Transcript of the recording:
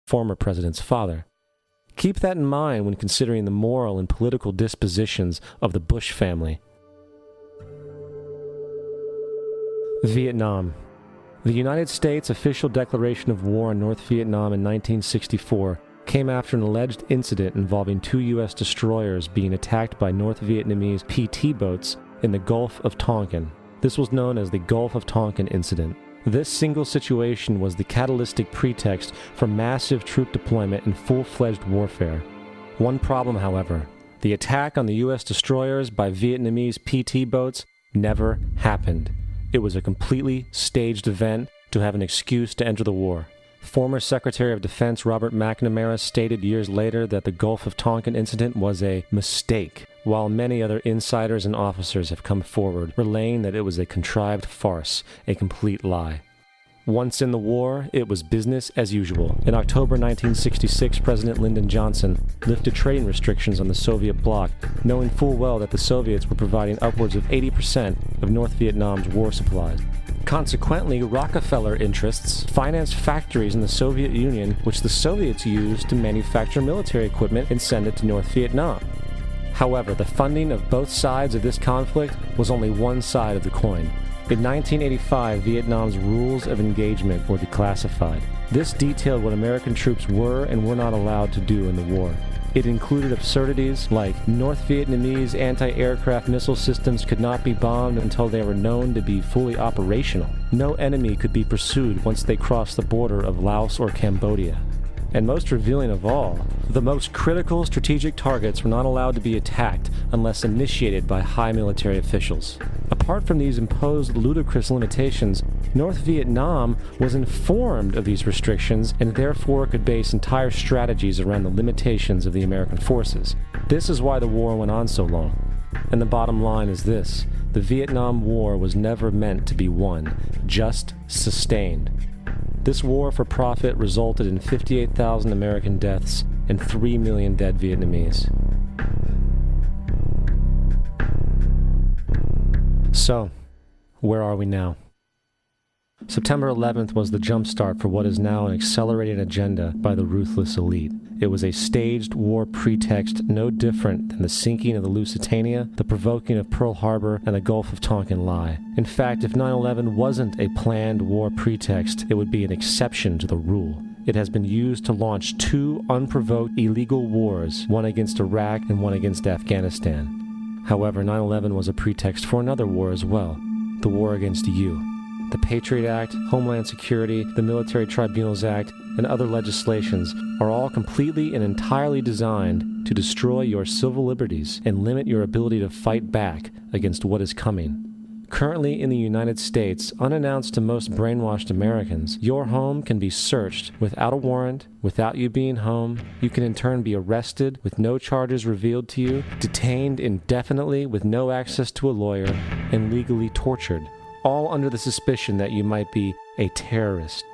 former president's father. Keep that in mind when considering the moral and political dispositions of the Bush family. Vietnam. The United States' official declaration of war on North Vietnam in 1964 came after an alleged incident involving 2 U.S. destroyers being attacked by North Vietnamese PT boats in the Gulf of Tonkin. This was known as the Gulf of Tonkin incident. This single situation was the catalytic pretext for massive troop deployment and full-fledged warfare. One problem, however: the attack on the U.S. destroyers by Vietnamese PT boats never happened. It was a completely staged event to have an excuse to enter the war. Former Secretary of Defense Robert McNamara stated years later that the Gulf of Tonkin incident was a mistake, while many other insiders and officers have come forward, relaying that it was a contrived farce, a complete lie. Once in the war, it was business as usual. In October 1966, President Lyndon Johnson lifted trading restrictions on the Soviet bloc, knowing full well that the Soviets were providing upwards of 80% of North Vietnam's war supplies. Consequently, Rockefeller interests financed factories in the Soviet Union, which the Soviets used to manufacture military equipment and send it to North Vietnam. However, the funding of both sides of this conflict was only one side of the coin. In 1985, Vietnam's rules of engagement were declassified. This detailed what American troops were and were not allowed to do in the war. It included absurdities like North Vietnamese anti-aircraft missile systems could not be bombed until they were known to be fully operational. No enemy could be pursued once they crossed the border of Laos or Cambodia. And most revealing of all, the most critical strategic targets were not allowed to be attacked unless initiated by high military officials. Apart from these imposed ludicrous limitations, North Vietnam was informed of these restrictions and therefore could base entire strategies around the limitations of the American forces. This is why the war went on so long. And the bottom line is this: the Vietnam War was never meant to be won, just sustained. This war for profit resulted in 58,000 American deaths and 3 million dead Vietnamese. So, where are we now? September 11th was the jumpstart for what is now an accelerated agenda by the ruthless elite. It was a staged war pretext no different than the sinking of the Lusitania, the provoking of Pearl Harbor, and the Gulf of Tonkin lie. In fact, if 9/11 wasn't a planned war pretext, it would be an exception to the rule. It has been used to launch 2 unprovoked illegal wars, one against Iraq and one against Afghanistan. However, 9/11 was a pretext for another war as well, the war against you. The Patriot Act, Homeland Security, the Military Tribunals Act, and other legislations are all completely and entirely designed to destroy your civil liberties and limit your ability to fight back against what is coming. Currently in the United States, unannounced to most brainwashed Americans, your home can be searched without a warrant, without you being home. You can in turn be arrested with no charges revealed to you, detained indefinitely with no access to a lawyer, and legally tortured, all under the suspicion that you might be a terrorist.